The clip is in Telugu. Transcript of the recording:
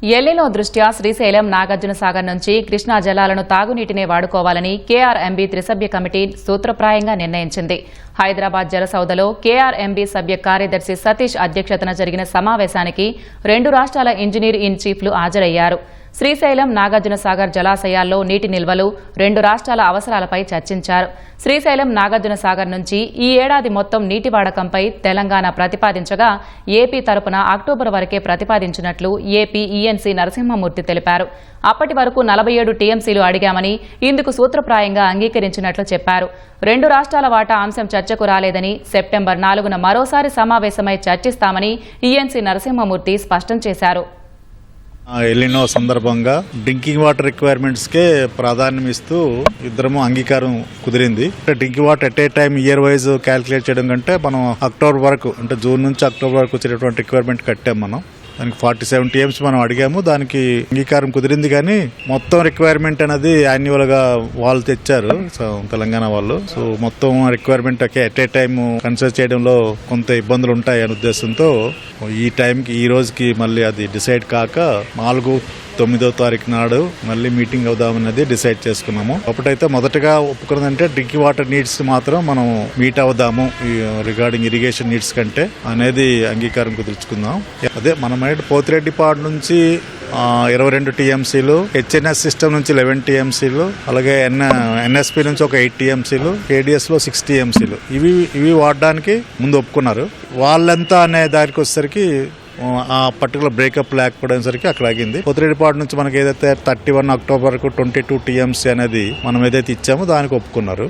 ఎల్లినో దృష్ట్యా శ్రీశైలం నాగార్జున సాగర్ నుంచి కృష్ణా జలాలను తాగునీటినే వాడుకోవాలని కేఆర్ఎంబీ త్రిసభ్య కమిటీ సూత్రప్రాయంగా నిర్ణయించింది. హైదరాబాద్ జలసౌధలో కేఆర్ఎంబీ సభ్య కార్యదర్శి సతీష్ అధ్యక్షతన జరిగిన సమావేశానికి 2 రాష్ట్రాల ఇంజనీర్ ఇన్ చీఫ్లు హాజరయ్యారు. శ్రీశైలం నాగార్జున సాగర్ జలాశయాల్లో నీటి నిల్వలు 2 రాష్ట్రాల అవసరాలపై చర్చించారు. శ్రీశైలం నాగార్జున సాగర్ నుంచి ఈ ఏడాది మొత్తం నీటి వాడకంపై తెలంగాణ ప్రతిపాదించగా ఏపీ తరపున అక్టోబర్ వరకే ప్రతిపాదించినట్లు ఏపీ ఈఎన్సీ నరసింహమూర్తి తెలిపారు. అప్పటి వరకు 47 టీఎంసీలు అడిగామని ఇందుకు సూత్రప్రాయంగా అంగీకరించినట్లు చెప్పారు. 2 రాష్ట్రాల వాటా అంశం చర్చకు రాలేదని సెప్టెంబర్ 4న మరోసారి సమావేశమై చర్చిస్తామని ఈఎన్సీ నరసింహమూర్తి స్పష్టం చేశారు. ఎల్లినో సందర్భంగా డ్రింకింగ్ వాటర్ రిక్వైర్మెంట్స్కే ప్రాధాన్యం ఇస్తూ ఇద్దరము అంగీకారం కుదిరింది. Drinking water at a time year wise calculate చేయడం కంటే మనం అక్టోబర్ వరకు అంటే జూన్ నుంచి అక్టోబర్ వరకు వచ్చేటటువంటి రిక్వైర్మెంట్ కట్టాం. మనం దానికి 47 టీఎంస్ మనం అడిగాము. దానికి అంగీకారం కుదిరింది. కానీ మొత్తం రిక్వైర్మెంట్ అనేది యాన్యువల్ గా వాళ్ళు తెచ్చారు తెలంగాణ వాళ్ళు. సో మొత్తం requirement at a time consider చేయడంలో కొంత ఇబ్బందులు ఉంటాయి అనే ఉద్దేశంతో ఈ టైంకి ఈ రోజుకి మళ్ళీ అది డిసైడ్ కాక 4-9వ తారీఖు నాడు మళ్ళీ మీటింగ్ అవుదామన్నది డిసైడ్ చేసుకున్నాము. అప్పుడైతే మొదటగా ఒప్పుకున్నదంటే డ్రింకింగ్ వాటర్ నీడ్స్ మాత్రం మనం మీట్ అవుదాము రిగార్డింగ్ ఇరిగేషన్ నీడ్స్ కంటే అనేది అంగీకారం కుదుర్చుకుందాం. అదే మనం పోతిరెడ్డిపాడు నుంచి 22 టీఎంసీలు, హెచ్ఎన్ఎస్ సిస్టమ్ నుంచి 11 టీఎంసీలు, అలాగే ఎన్ఎస్పీ నుంచి ఒక 8 టీఎంసీలు, ఏడిఎస్ లో 6 టీఎంసీలు ఇవి వాడడానికి ముందు ఒప్పుకున్నారు. వాళ్ళెంత అనే దానికి వచ్చేసరికి ఆ పర్టికులర్ బ్రేకప్ లేకపోవడానికి అక్కడ ఆగింది. పోతిరెడ్డిపాడు నుంచి మనకి ఏదైతే 31 అక్టోబర్ 22 టీఎంసీ అనేది మనం ఏదైతే ఇచ్చామో దానికి ఒప్పుకున్నారు.